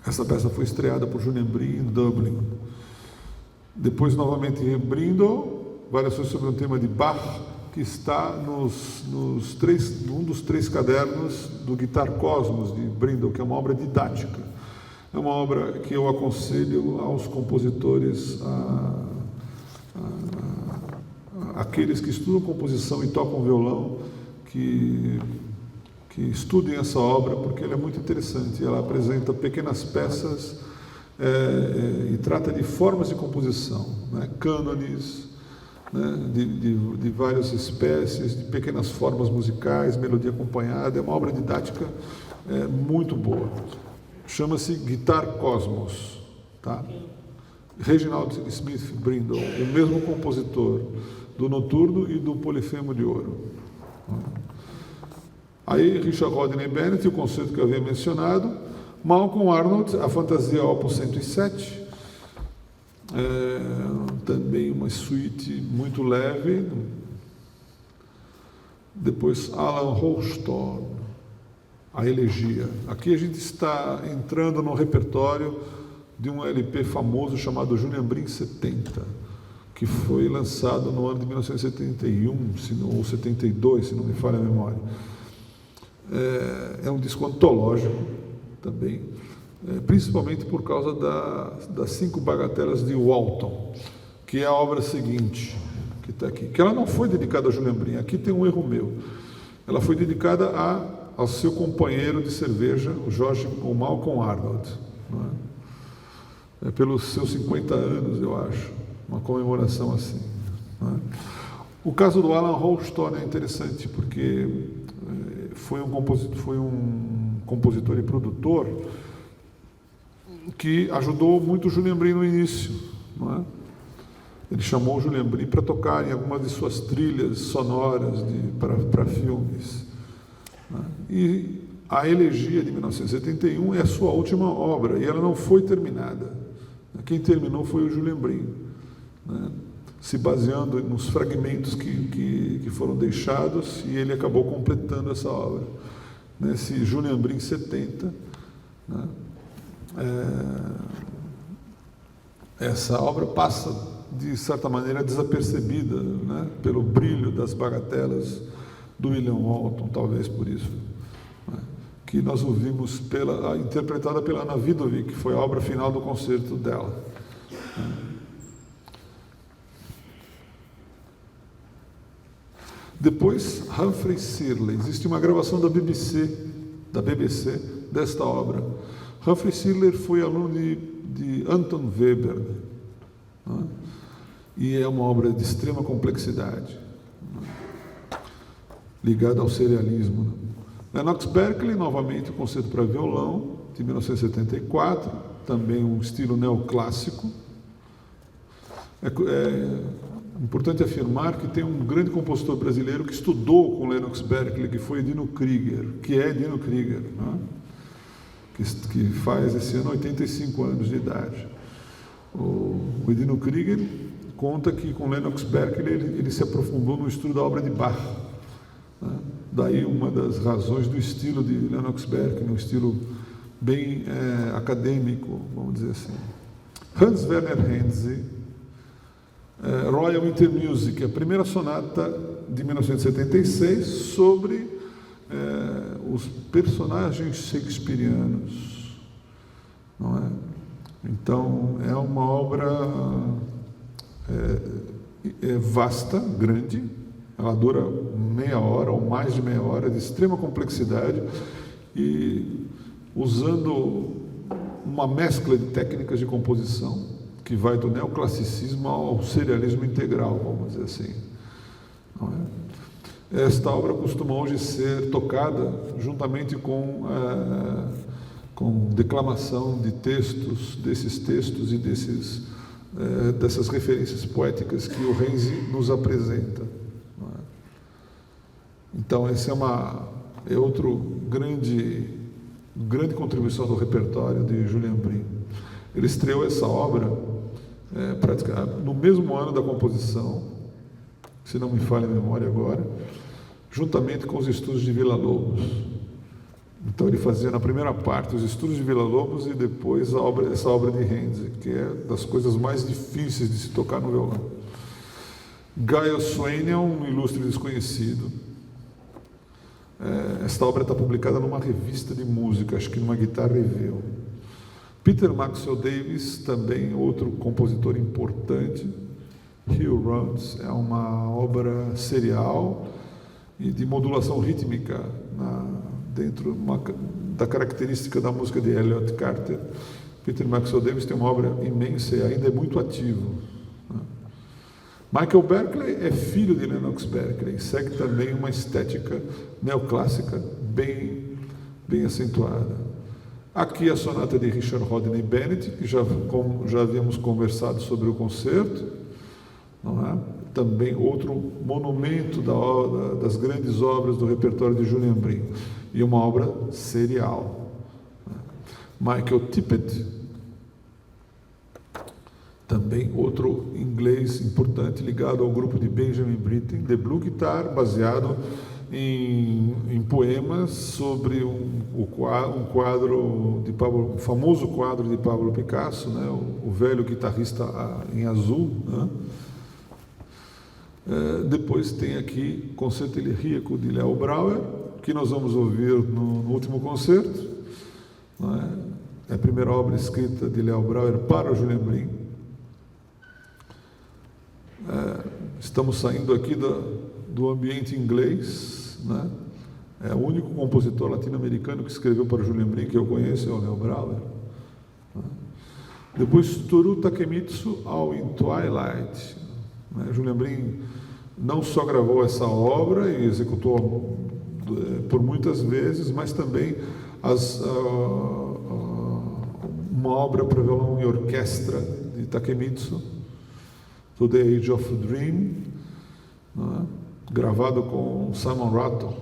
Essa peça foi estreada por Julian Brim em Dublin. Depois, novamente, em Brindle, variações sobre um tema de Bach, que está num dos 3 cadernos do Guitar Cosmos de Brindle, que é uma obra didática. É uma obra que eu aconselho aos compositores, aqueles que estudam composição e tocam violão, que estudem essa obra, porque ela é muito interessante. Ela apresenta pequenas peças e trata de formas de composição, né? Cânones, né? de várias espécies, de pequenas formas musicais, melodia acompanhada. É uma obra didática muito boa. Chama-se Guitar Cosmos, tá? Reginald Smith Brindle, o mesmo compositor do Noturno e do Polifemo de Ouro. Aí, Richard Rodney Bennett, o concerto que eu havia mencionado. Malcolm Arnold, a Fantasia Opus 107, também uma suíte muito leve. Depois, Alan Holston, a Elegia. Aqui a gente está entrando no repertório de um LP famoso chamado Julian Brim 70, que foi lançado no ano de 1971, ou 72, se não me falha a memória. É um disco antológico também, principalmente por causa das 5 bagatelas de Walton, que é a obra seguinte, que está aqui, que ela não foi dedicada a Julian Brim. Aqui tem um erro meu. Ela foi dedicada ao seu companheiro de cerveja, o Malcolm Arnold, não é? Pelos seus 50 anos, eu acho, uma comemoração assim, não é? O caso do Alan Holston é interessante, porque foi um compositor e produtor que ajudou muito o Julian Brim no início, não é? Ele chamou o Julian Brim para tocar em algumas de suas trilhas sonoras para filmes, não é? E a Elegia de 1971 é a sua última obra e ela não foi terminada. Quem terminou foi o Julian Brim, né? Se baseando nos fragmentos que foram deixados, e ele acabou completando essa obra. Nesse Julian Brim 70, né? Essa obra passa, de certa maneira, desapercebida, né? Pelo brilho das bagatelas do William Walton, talvez por isso, né? Que nós ouvimos interpretada pela Anna Vidovic, que foi a obra final do concerto dela, né? Depois, Humphrey Searle. Existe uma gravação da BBC desta obra. Humphrey Searle foi aluno de Anton Weber, né? E é uma obra de extrema complexidade, né? Ligada ao serialismo, né? Lennox Berkeley, novamente, o concerto para violão, de 1974, também um estilo neoclássico. importante afirmar que tem um grande compositor brasileiro que estudou com Lennox Berkeley, que foi Dino Krieger, né? que faz esse ano 85 anos de idade. O Dino Krieger conta que com Lennox Berkeley ele se aprofundou no estudo da obra de Bach, né? Daí uma das razões do estilo de Lennox Berkeley, um estilo bem acadêmico, vamos dizer assim. Hans Werner Henze, Royal Winter Music, a primeira sonata de 1976 sobre os personagens shakespearianos, não é? Então é uma obra vasta, grande, ela dura meia hora ou mais de meia hora, de extrema complexidade e usando uma mescla de técnicas de composição que vai do neoclassicismo ao serialismo integral, vamos dizer assim. Não é? Esta obra costuma hoje ser tocada juntamente com declamação de textos, desses textos e dessas referências poéticas que o Henze nos apresenta. Não é? Então, essa é outro grande contribuição do repertório de Julian Brim. Ele estreou essa obra praticamente no mesmo ano da composição, se não me falha a memória agora, juntamente com os estudos de Villa-Lobos. Então ele fazia na primeira parte os estudos de Villa-Lobos e depois essa obra de Henze, que é das coisas mais difíceis de se tocar no violão. Gael Swain é um ilustre desconhecido. Esta obra está publicada numa revista de música, acho que numa Guitar Review. Peter Maxwell Davies, também outro compositor importante. Hill Roads é uma obra serial e de modulação rítmica dentro da característica da música de Elliott Carter. Peter Maxwell Davies tem uma obra imensa e ainda é muito ativo. Michael Berkeley é filho de Lennox Berkeley, segue também uma estética neoclássica bem acentuada. Aqui a sonata de Richard Rodney Bennett, que já havíamos conversado sobre o concerto, não é? Também outro monumento das grandes obras do repertório de Julian Brim, e uma obra serial. Michael Tippett, também outro inglês importante ligado ao grupo de Benjamin Britten, The Blue Guitar, baseado em poemas sobre um famoso quadro de Pablo Picasso, né? O velho guitarrista em azul, né? Depois tem aqui Concerto Lírico de Léo Brauer, que nós vamos ouvir no último concerto, né? É a primeira obra escrita de Léo Brauer para Julian Brim. Estamos saindo aqui do ambiente inglês, né? É o único compositor latino-americano que escreveu para Julian Brim que eu conheço, é o Léo Brauer. Depois Toru Takemitsu, All in Twilight. Julian Brim não só gravou essa obra e executou por muitas vezes, mas também uma obra para violão e orquestra de Takemitsu, To the Age of a Dream, né? Gravado com Simon Rattle.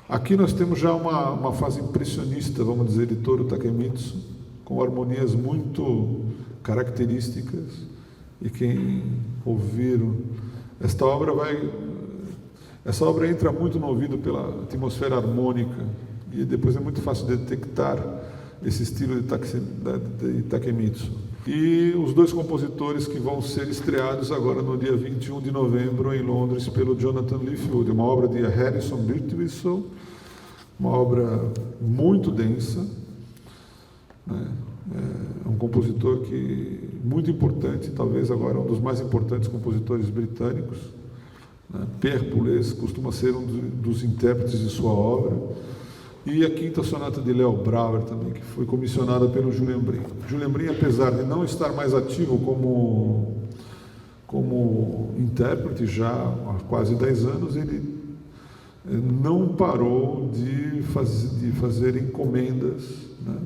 Aqui nós temos já uma fase impressionista, vamos dizer, de Toru Takemitsu, com harmonias muito características, e quem ouvir essa obra entra muito no ouvido pela atmosfera harmônica, e depois é muito fácil detectar esse estilo de Takemitsu. E os dois compositores que vão ser estreados agora no dia 21 de novembro em Londres pelo Jonathan Leafwood, uma obra de Harrison Birtwistle, uma obra muito densa, né? É um compositor muito importante, talvez agora um dos mais importantes compositores britânicos, né? Pierre Boulez costuma ser um dos intérpretes de sua obra. E a quinta sonata de Léo Brauer também, que foi comissionada pelo Julian Brim. Julian Brim, apesar de não estar mais ativo como intérprete já há quase 10 anos, ele não parou de fazer encomendas, né?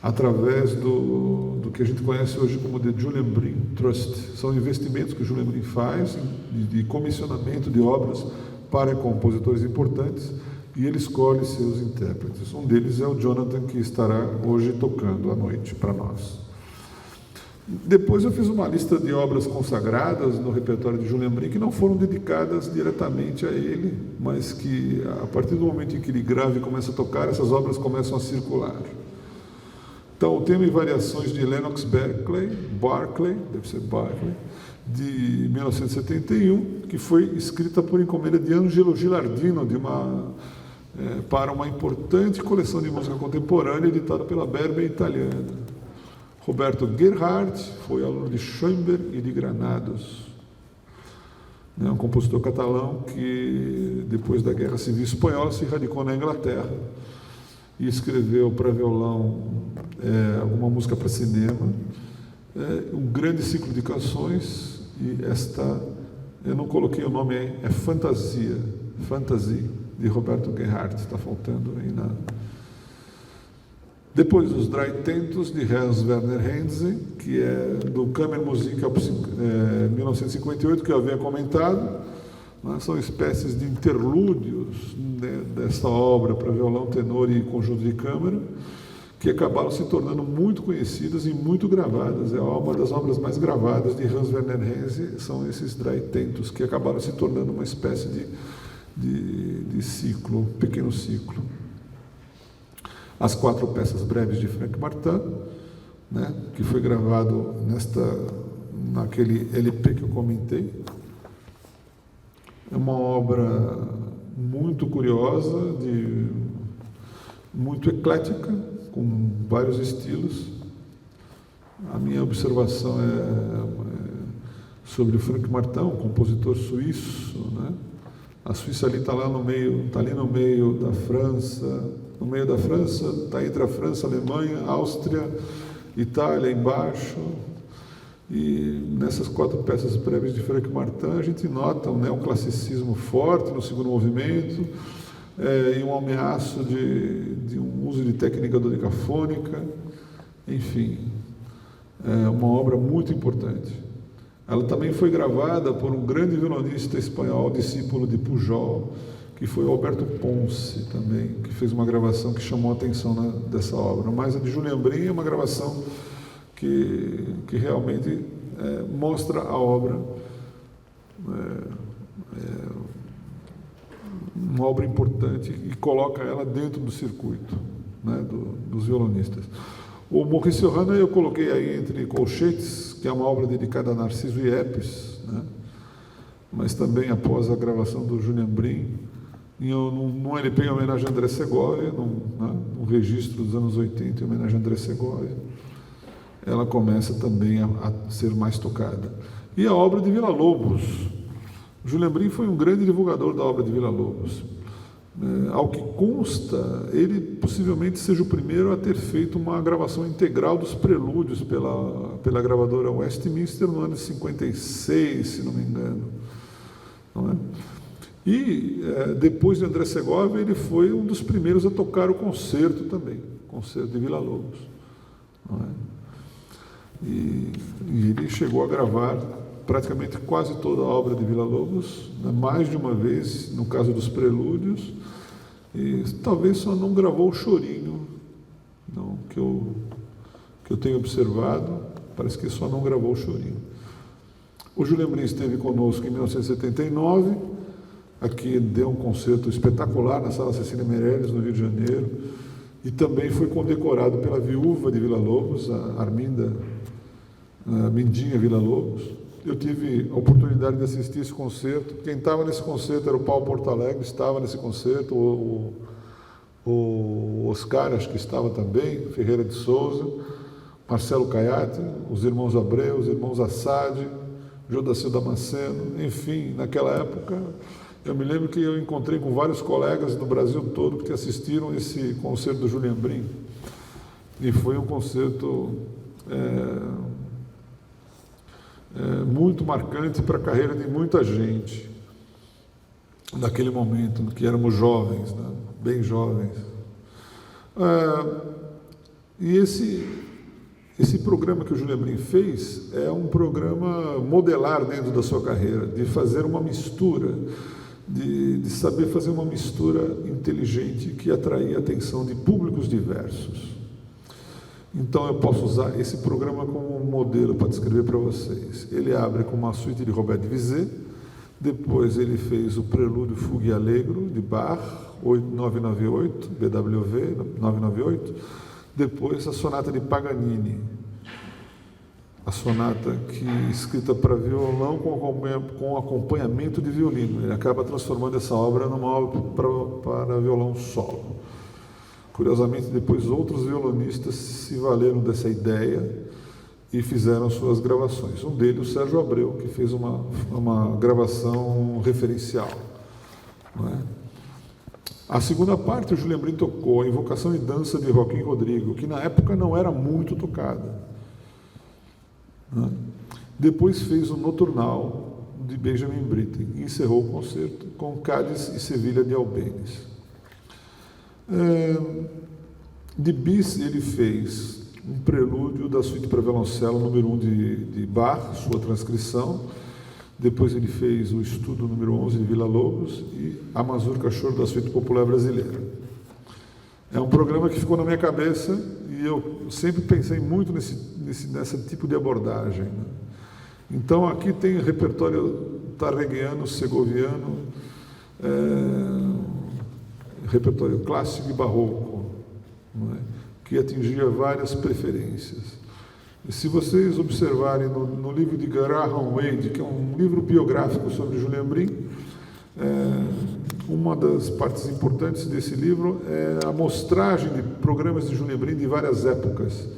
através do que a gente conhece hoje como The Julian Brim Trust. São investimentos que o Julian Brim faz de comissionamento de obras para compositores importantes, e ele escolhe seus intérpretes. Um deles é o Jonathan, que estará hoje tocando à noite para nós. Depois eu fiz uma lista de obras consagradas no repertório de Julian Brim que não foram dedicadas diretamente a ele, mas que a partir do momento em que ele grava e começa a tocar, essas obras começam a circular. Então, o tema e variações de Lennox Barclay, deve ser Barclay, de 1971, que foi escrita por encomenda de Angelo Gilardino, para uma importante coleção de música contemporânea editada pela Berber italiana. Roberto Gerhardt foi aluno de Schoenberg e de Granados, um compositor catalão que, depois da Guerra Civil Espanhola, se radicou na Inglaterra e escreveu para violão alguma música para cinema, um grande ciclo de canções, e esta, eu não coloquei o nome aí, é Fantasia, de Roberto Gerhardt, está faltando aí na... Depois os Drei Tentos, de Hans Werner Henze, que é do Kammermusik 1958, que eu havia comentado, né? São espécies de interlúdios, né, dessa obra para violão, tenor e conjunto de câmara, que acabaram se tornando muito conhecidas e muito gravadas. É uma das obras mais gravadas de Hans Werner Henze, são esses Drei Tentos, que acabaram se tornando uma espécie de ciclo, pequeno ciclo. As 4 peças breves de Frank Martin, né, que foi gravado naquele LP que eu comentei. É uma obra muito curiosa, muito eclética, com vários estilos. A minha observação sobre o Frank Martin, um compositor suíço, né? A Suíça ali está no meio da França. No meio da França, está entre a França, a Alemanha, a Áustria, Itália embaixo. E nessas 4 peças breves de Frank Martin, a gente nota um neoclassicismo forte no segundo movimento, e um ameaço de um uso de técnica dodecafônica. Enfim, é uma obra muito importante. Ela também foi gravada por um grande violonista espanhol, discípulo de Pujol, que foi Alberto Ponce também, que fez uma gravação que chamou a atenção dessa obra. Mas a de Julian Brim é uma gravação que realmente mostra a obra, uma obra importante, e coloca ela dentro do circuito, né, dos violonistas. O Maurice Ohana eu coloquei aí entre colchetes, que é uma obra dedicada a Narciso Yepes, né, mas também após a gravação do Julian Brim, num LP em homenagem a André Segovia, num registro dos anos 80 em homenagem a André Segovia, ela começa também a ser mais tocada. E a obra de Villa-Lobos. Julian Brim foi um grande divulgador da obra de Villa-Lobos. Ao que consta, ele possivelmente seja o primeiro a ter feito uma gravação integral dos prelúdios pela gravadora Westminster no ano de 56, se não me engano. Não é? E depois de André Segovia, ele foi um dos primeiros a tocar o concerto também, o concerto de Villa-Lobos. Não é? E ele chegou a gravar praticamente quase toda a obra de Villa-Lobos, né, mais de uma vez, no caso dos prelúdios, e talvez só não gravou o chorinho, não, que eu tenho observado, parece que só não gravou o chorinho. O Julian Brim esteve conosco em 1979, aqui deu um concerto espetacular na Sala Cecília Meirelles, no Rio de Janeiro, e também foi condecorado pela viúva de Villa-Lobos, a Arminda Mindinha Villa-Lobos. Eu tive a oportunidade de assistir esse concerto. Quem estava nesse concerto era o Paulo Portalegre, estava nesse concerto, o Oscar, acho que estava também, Ferreira de Souza, Marcelo Caiate, os irmãos Abreu, os irmãos Assad, Jodacil Damasceno, enfim, naquela época, eu me lembro que eu encontrei com vários colegas do Brasil todo que assistiram esse concerto do Julian Brim. E foi um concerto muito marcante para a carreira de muita gente, naquele momento, que éramos jovens, né? Bem jovens. E esse programa que o Julian Brim fez é um programa modelar dentro da sua carreira, de fazer uma mistura, de saber fazer uma mistura inteligente que atraía a atenção de públicos diversos. Então eu posso usar esse programa como um modelo para descrever para vocês. Ele abre com uma suíte de Robert de Bizet, depois ele fez o Prelúdio, Fuga e Allegro de Bach, 998, BWV 998, depois a sonata de Paganini, a sonata escrita para violão com acompanhamento de violino. Ele acaba transformando essa obra numa obra para violão solo. Curiosamente, depois outros violonistas se valeram dessa ideia e fizeram suas gravações. Um deles, o Sérgio Abreu, que fez uma gravação referencial. Não é? A segunda parte, o Julian Brim tocou a Invocação e Dança de Joaquim Rodrigo, que na época não era muito tocada. Não é? Depois fez o Noturnal de Benjamin Britten e encerrou o concerto com Cádiz e Sevilha de Albéniz. De bis ele fez um prelúdio da suíte para violoncelo número 1 de Bach, sua transcrição. Depois ele fez o estudo número 11 de Villa-Lobos e a Mazurca Choro da suíte popular brasileira. É um programa que ficou na minha cabeça e eu sempre pensei muito nesse tipo de abordagem, né? Então aqui tem repertório tarreguiano, segoviano, repertório clássico e barroco, não é? Que atingia várias preferências. E se vocês observarem no livro de Graham Wade, que é um livro biográfico sobre Julian Brim, uma das partes importantes desse livro é a mostragem de programas de Julian Brim de várias épocas,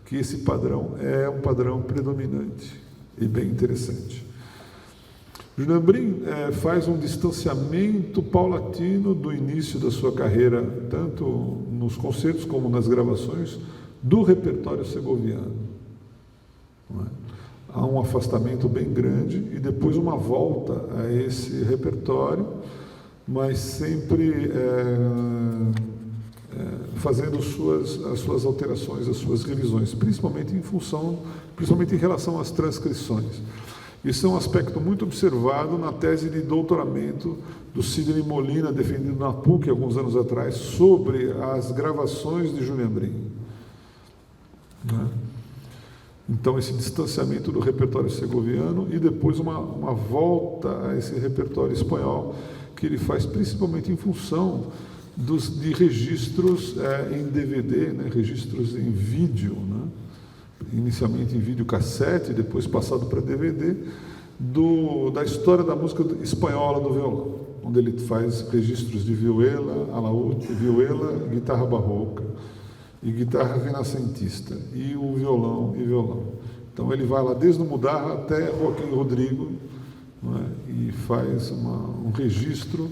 que esse padrão é um padrão predominante e bem interessante. Julian Brim faz um distanciamento paulatino do início da sua carreira, tanto nos concertos como nas gravações, do repertório segoviano. Não é? Há um afastamento bem grande e depois uma volta a esse repertório, mas sempre fazendo as suas alterações, as suas revisões, principalmente em relação às transcrições. Isso é um aspecto muito observado na tese de doutoramento do Sidney Molina, defendido na PUC alguns anos atrás, sobre as gravações de Julian Brim. Né? Então, esse distanciamento do repertório segoviano e depois uma volta a esse repertório espanhol, que ele faz principalmente em função de registros em DVD, né? Registros em vídeo, né? Inicialmente em videocassete, depois passado para DVD, da história da música espanhola do violão, onde ele faz registros de vihuela, alaúde, vihuela, guitarra barroca e guitarra renascentista, e o violão e violão. Então ele vai lá desde o Mudarra até Joaquim Rodrigo, não é? E faz um registro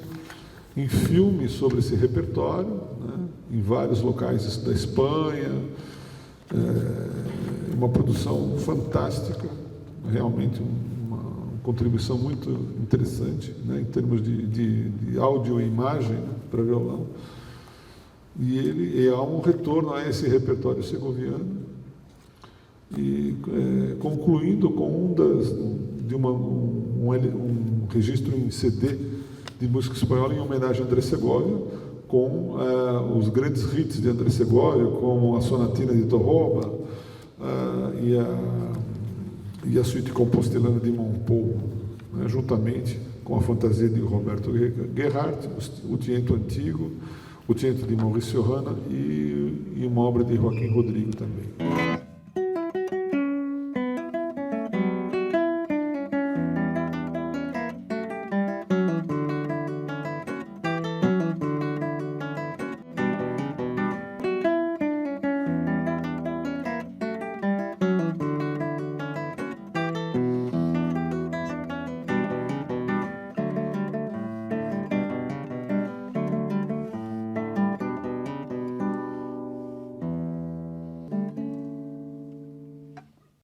em filme sobre esse repertório, né? Em vários locais da Espanha. Uma produção fantástica, realmente uma contribuição muito interessante, né, em termos de áudio e imagem, né, para violão. E há um retorno a esse repertório segoviano, e concluindo com um registro em CD de música espanhola em homenagem a André Segovia, com os grandes hits de André Segovia, como a Sonatina de Torroba e a suíte compostelana de Montpou, né, juntamente com a fantasia de Roberto Gerhardt, o Tiento Antigo, o Tiento de Maurício Hanna e uma obra de Joaquim Rodrigo também.